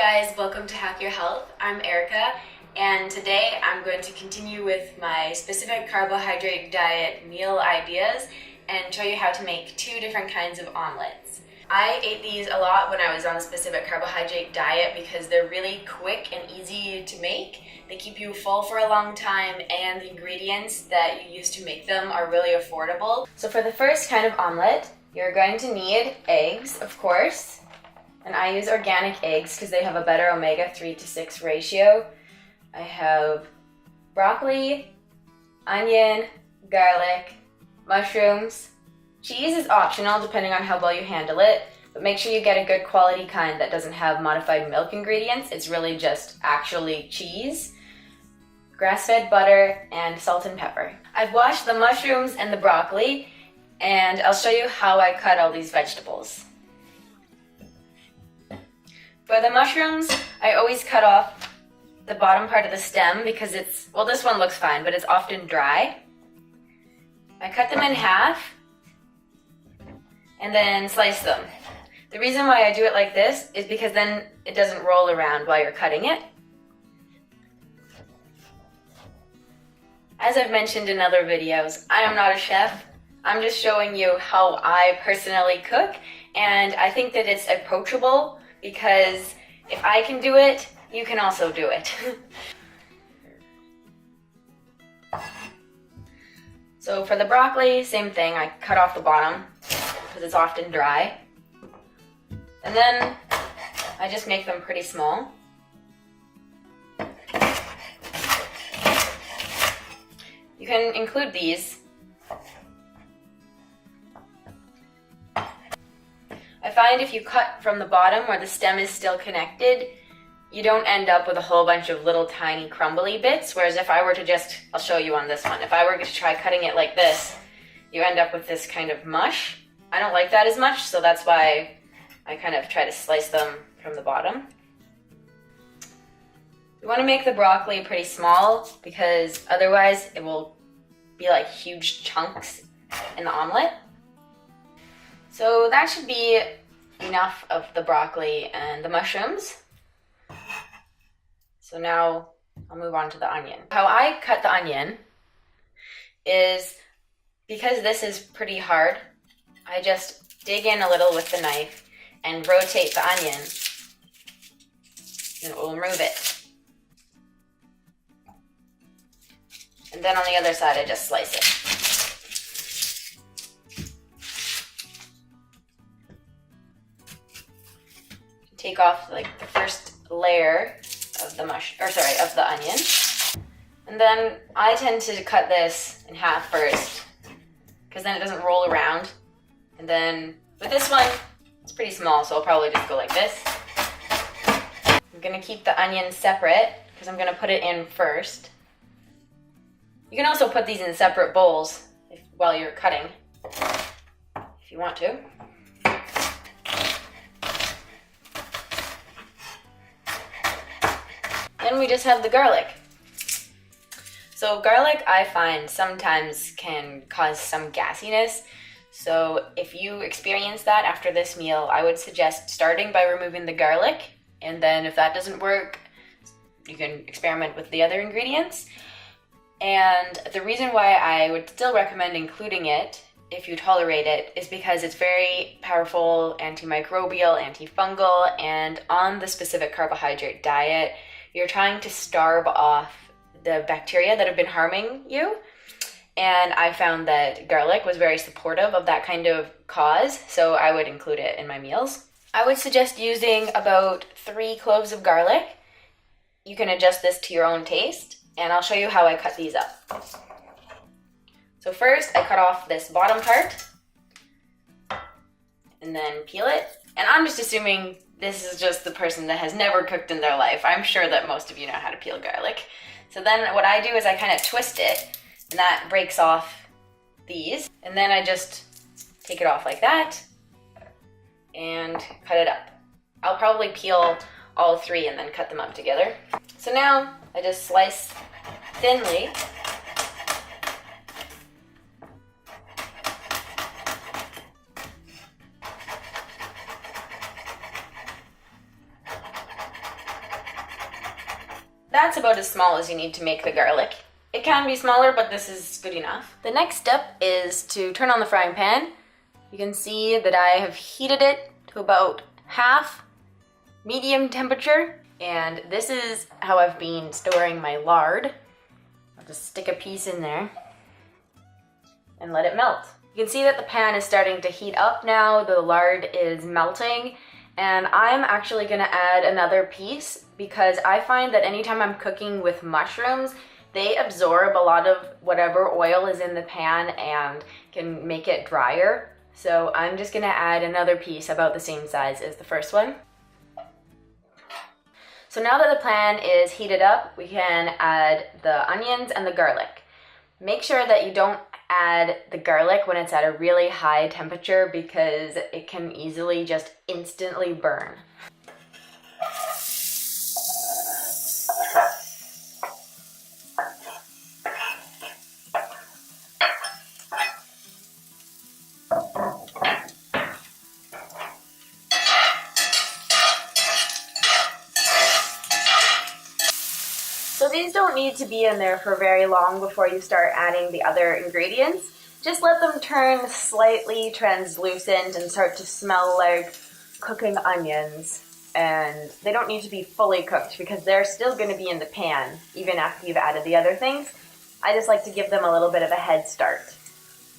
guys, welcome to Hack Your Health. I'm Erica, and today I'm going to continue with my Specific Carbohydrate Diet meal ideas and show you how to make two different kinds of omelets. I ate these a lot when I was on the Specific Carbohydrate Diet because they're really quick and easy to make. They keep you full for a long time, and the ingredients that you use to make them are really affordable. So for the first kind of omelet, you're going to need eggs, of course. And I use organic eggs because they have a better omega 3 to 6 ratio. I have broccoli, onion, garlic, mushrooms. Cheese is optional depending on how well you handle it, but make sure you get a good quality kind that doesn't have modified milk ingredients. It's really just actually cheese, grass-fed butter, and salt and pepper. I've washed the mushrooms and the broccoli, and I'll show you how I cut all these vegetables. For the mushrooms, I always cut off the bottom part of the stem because this one looks fine, but it's often dry. I cut them in half and then slice them. The reason why I do it like this is because then it doesn't roll around while you're cutting it. As I've mentioned in other videos, I am not a chef. I'm just showing you how I personally cook, and I think that it's approachable because if I can do it, you can also do it. So for the broccoli, same thing. I cut off the bottom because it's often dry. And then I just make them pretty small. You can include these. I find if you cut from the bottom where the stem is still connected, you don't end up with a whole bunch of little tiny crumbly bits, whereas if I were to I'll show you on this one, if I were to try cutting it like this, you end up with this kind of mush. I don't like that as much, so that's why I kind of try to slice them from the bottom. You want to make the broccoli pretty small because otherwise it will be like huge chunks in the omelet. So that should be enough of the broccoli and the mushrooms. So now I'll move on to the onion. How I cut the onion is, because this is pretty hard, I just dig in a little with the knife and rotate the onion, and it will remove it. And then on the other side, I just slice it. Take off like the first layer of the of the onion. And then I tend to cut this in half first because then it doesn't roll around. And then with this one, it's pretty small, so I'll probably just go like this. I'm gonna keep the onion separate because I'm gonna put it in first. You can also put these in separate bowls while you're cutting, if you want to. Then we just have the garlic. So garlic, I find, sometimes can cause some gassiness. So if you experience that after this meal, I would suggest starting by removing the garlic. And then if that doesn't work, you can experiment with the other ingredients. And the reason why I would still recommend including it, if you tolerate it, is because it's very powerful antimicrobial, antifungal, and on the Specific Carbohydrate Diet, you're trying to starve off the bacteria that have been harming you. And I found that garlic was very supportive of that kind of cause, so I would include it in my meals. I would suggest using about 3 cloves of garlic. You can adjust this to your own taste, and I'll show you how I cut these up. So first, I cut off this bottom part, and then peel it. And I'm just assuming this is just the person that has never cooked in their life. I'm sure that most of you know how to peel garlic. So then what I do is I kind of twist it, and that breaks off these. And then I just take it off like that and cut it up. I'll probably peel all 3 and then cut them up together. So now I just slice thinly. That's about as small as you need to make the garlic. It can be smaller, but this is good enough. The next step is to turn on the frying pan. You can see that I have heated it to about half medium temperature, and this is how I've been storing my lard. I'll just stick a piece in there and let it melt. You can see that the pan is starting to heat up now, the lard is melting, and I'm actually gonna add another piece because I find that anytime I'm cooking with mushrooms, they absorb a lot of whatever oil is in the pan and can make it drier. So I'm just gonna add another piece about the same size as the first one. So now that the pan is heated up, we can add the onions and the garlic. Make sure that you don't add the garlic when it's at a really high temperature because it can easily just instantly burn. So these don't need to be in there for very long before you start adding the other ingredients. Just let them turn slightly translucent and start to smell like cooking onions. And they don't need to be fully cooked because they're still going to be in the pan even after you've added the other things. I just like to give them a little bit of a head start.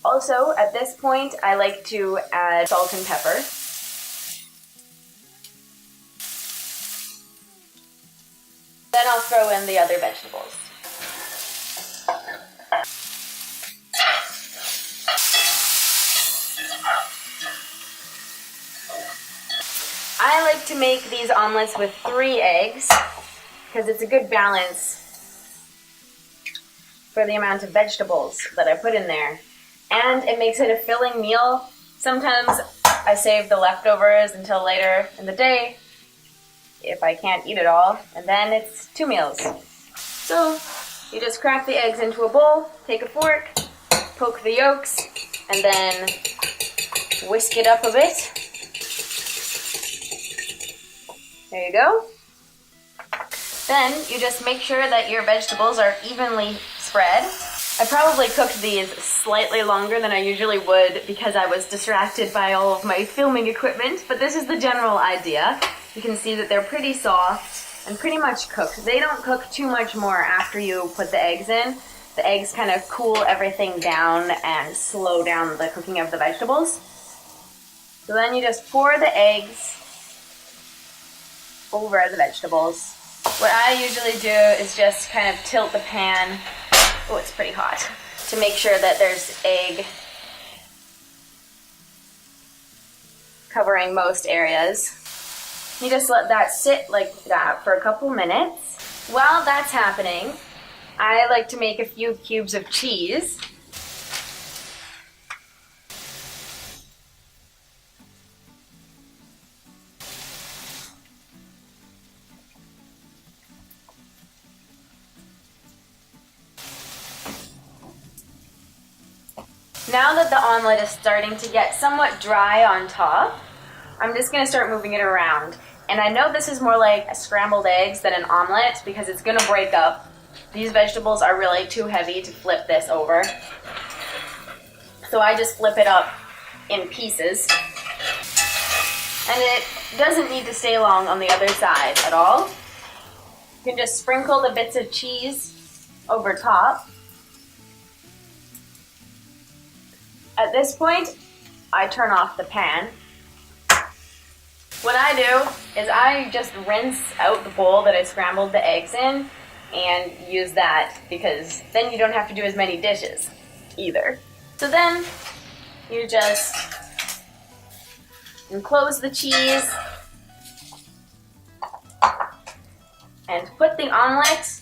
Also, at this point, I like to add salt and pepper. Then I'll throw in the other vegetables. I like to make these omelets with 3 eggs because it's a good balance for the amount of vegetables that I put in there. And it makes it a filling meal. Sometimes I save the leftovers until later in the day if I can't eat it all, and then it's 2 meals. So you just crack the eggs into a bowl, take a fork, poke the yolks, and then whisk it up a bit. There you go. Then you just make sure that your vegetables are evenly spread. I probably cooked these slightly longer than I usually would because I was distracted by all of my filming equipment, but this is the general idea. You can see that they're pretty soft and pretty much cooked. They don't cook too much more after you put the eggs in. The eggs kind of cool everything down and slow down the cooking of the vegetables. So then you just pour the eggs over the vegetables. What I usually do is just kind of tilt the pan, oh, it's pretty hot, to make sure that there's egg covering most areas. You just let that sit like that for a couple minutes. While that's happening, I like to make a few cubes of cheese. Now that the omelet is starting to get somewhat dry on top, I'm just going to start moving it around. And I know this is more like scrambled eggs than an omelet because it's going to break up. These vegetables are really too heavy to flip this over. So I just flip it up in pieces. And it doesn't need to stay long on the other side at all. You can just sprinkle the bits of cheese over top. At this point, I turn off the pan. What I do is I just rinse out the bowl that I scrambled the eggs in and use that because then you don't have to do as many dishes either. So then you just enclose the cheese and put the omelet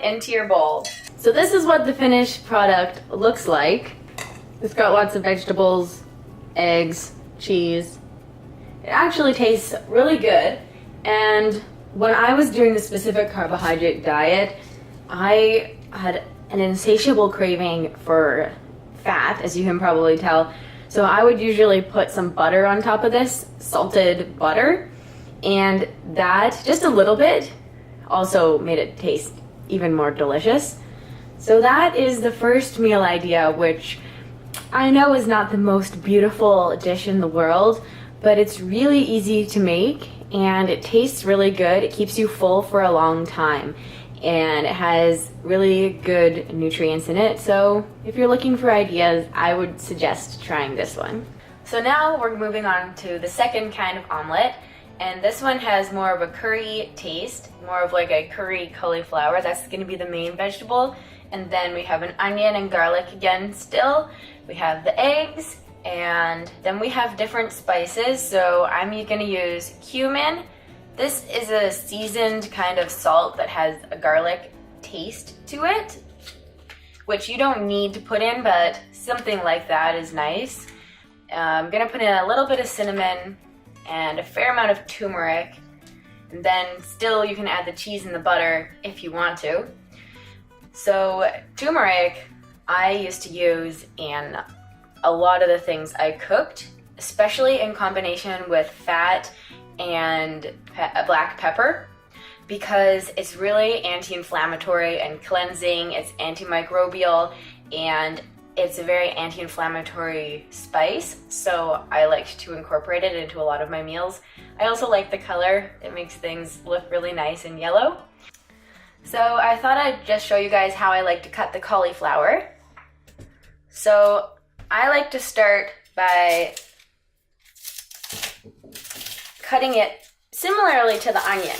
into your bowl. So this is what the finished product looks like. It's got lots of vegetables, eggs, cheese. It actually tastes really good. And when I was doing the specific carbohydrate diet, I had an insatiable craving for fat, as you can probably tell. So I would usually put some butter on top of this, salted butter, and that, just a little bit, also made it taste even more delicious. So that is the first meal idea, which I know is not the most beautiful dish in the world, but it's really easy to make and it tastes really good. It keeps you full for a long time and it has really good nutrients in it. So if you're looking for ideas, I would suggest trying this one. So now we're moving on to the second kind of omelet, and this one has more of a curry taste, more of like a curry cauliflower. That's going to be the main vegetable. And then we have an onion and garlic again still. We have the eggs, and then we have different spices. So I'm gonna use cumin. This is a seasoned kind of salt that has a garlic taste to it, which you don't need to put in, but something like that is nice. I'm gonna put in a little bit of cinnamon and a fair amount of turmeric. And then still you can add the cheese and the butter if you want to. So turmeric I used to use in a lot of the things I cooked, especially in combination with fat and black pepper, because it's really anti-inflammatory and cleansing, it's antimicrobial, and it's a very anti-inflammatory spice, so I like to incorporate it into a lot of my meals. I also like the color, it makes things look really nice and yellow. So I thought I'd just show you guys how I like to cut the cauliflower. So I like to start by cutting it similarly to the onion.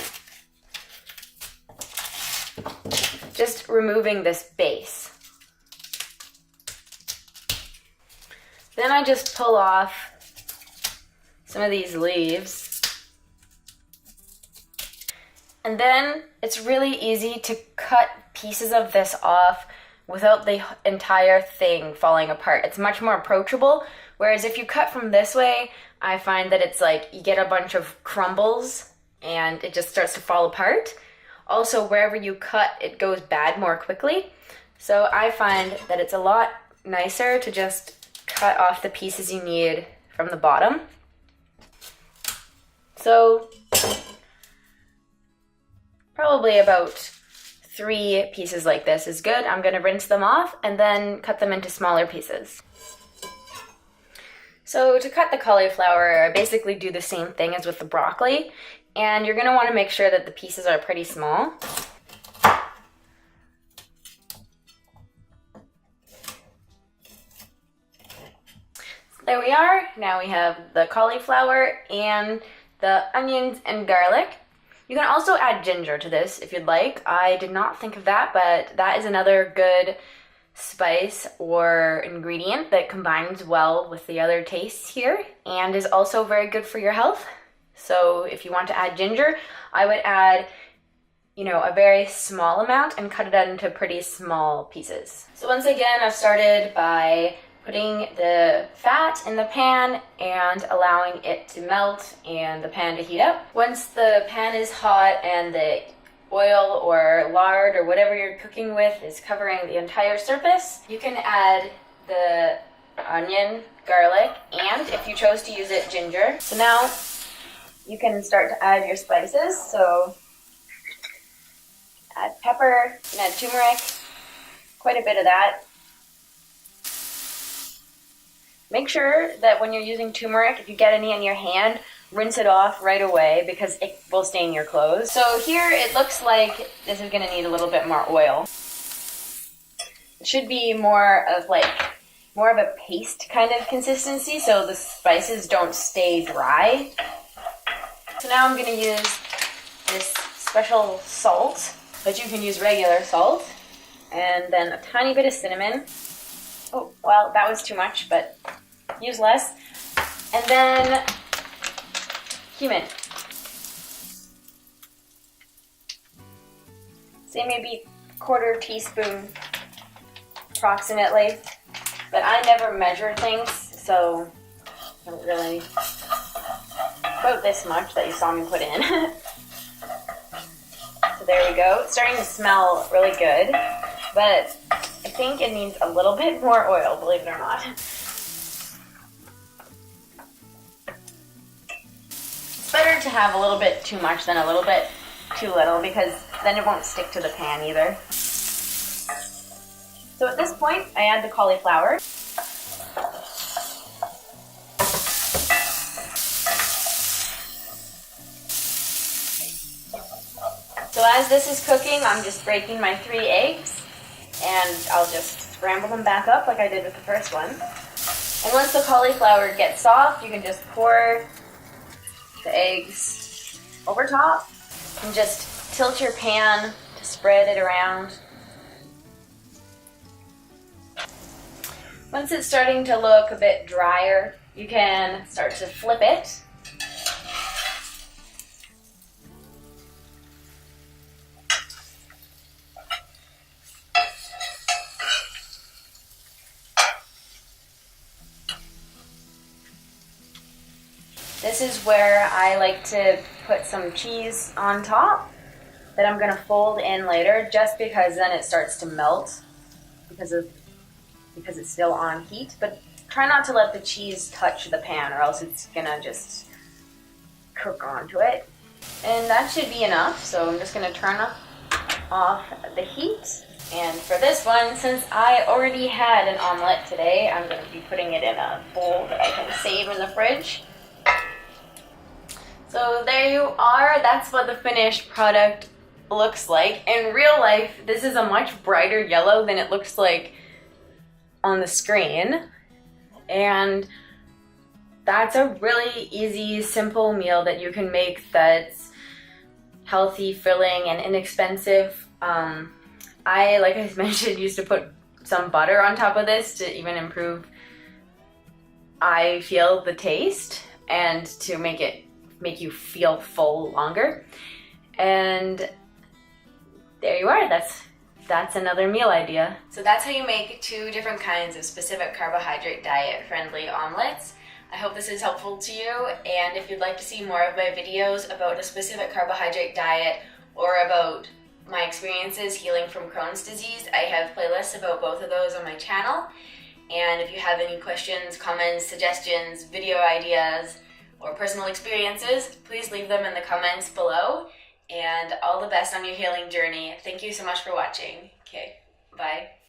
Just removing this base. Then I just pull off some of these leaves. And then it's really easy to cut pieces of this off without the entire thing falling apart. It's much more approachable, whereas if you cut from this way, I find that it's like you get a bunch of crumbles and it just starts to fall apart. Also, wherever you cut, it goes bad more quickly. So I find that it's a lot nicer to just cut off the pieces you need from the bottom. So probably about 3 pieces like this is good. I'm going to rinse them off and then cut them into smaller pieces. So to cut the cauliflower, I basically do the same thing as with the broccoli, and you're going to want to make sure that the pieces are pretty small. There we are. Now we have the cauliflower and the onions and garlic. You can also add ginger to this if you'd like. I did not think of that, but that is another good spice or ingredient that combines well with the other tastes here and is also very good for your health. So if you want to add ginger, I would add, a very small amount and cut it into pretty small pieces. So once again, I've started by putting the fat in the pan and allowing it to melt and the pan to heat up. Once the pan is hot and the oil or lard or whatever you're cooking with is covering the entire surface, you can add the onion, garlic, and if you chose to use it, ginger. So now you can start to add your spices. So add pepper, and add turmeric, quite a bit of that. Make sure that when you're using turmeric, if you get any in your hand, rinse it off right away because it will stain your clothes. So here it looks like this is going to need a little bit more oil. It should be more of a paste kind of consistency so the spices don't stay dry. So now I'm going to use this special salt, but you can use regular salt, and then a tiny bit of cinnamon. Oh, well, that was too much, but use less. And then cumin. Say maybe 1/4 teaspoon approximately, but I never measure things, so I don't really, about this much that you saw me put in. So there we go. It's starting to smell really good, but I think it needs a little bit more oil, believe it or not. It's better to have a little bit too much than a little bit too little, because then it won't stick to the pan either. So at this point, I add the cauliflower. So as this is cooking, I'm just breaking my 3 eggs, and I'll just scramble them back up like I did with the first one. And once the cauliflower gets soft, you can just pour the eggs over top and just tilt your pan to spread it around. Once it's starting to look a bit drier, you can start to flip it. This is where I like to put some cheese on top that I'm going to fold in later, just because then it starts to melt because it's still on heat. But try not to let the cheese touch the pan, or else it's going to just cook onto it. And that should be enough, so I'm just going to turn off the heat. And for this one, since I already had an omelet today, I'm going to be putting it in a bowl that I can save in the fridge. So there you are. That's what the finished product looks like. In real life, this is a much brighter yellow than it looks like on the screen. And that's a really easy, simple meal that you can make that's healthy, filling, and inexpensive. I, like I mentioned, used to put some butter on top of this to even improve, I feel, the taste, and to make you feel full longer. And there you are. That's another meal idea. So that's how you make 2 different kinds of specific carbohydrate diet friendly omelets. I hope this is helpful to you, and if you'd like to see more of my videos about a specific carbohydrate diet or about my experiences healing from Crohn's disease, I have playlists about both of those on my channel. And if you have any questions, comments, suggestions, video ideas, or personal experiences, please leave them in the comments below. And all the best on your healing journey. Thank you so much for watching. Okay, bye.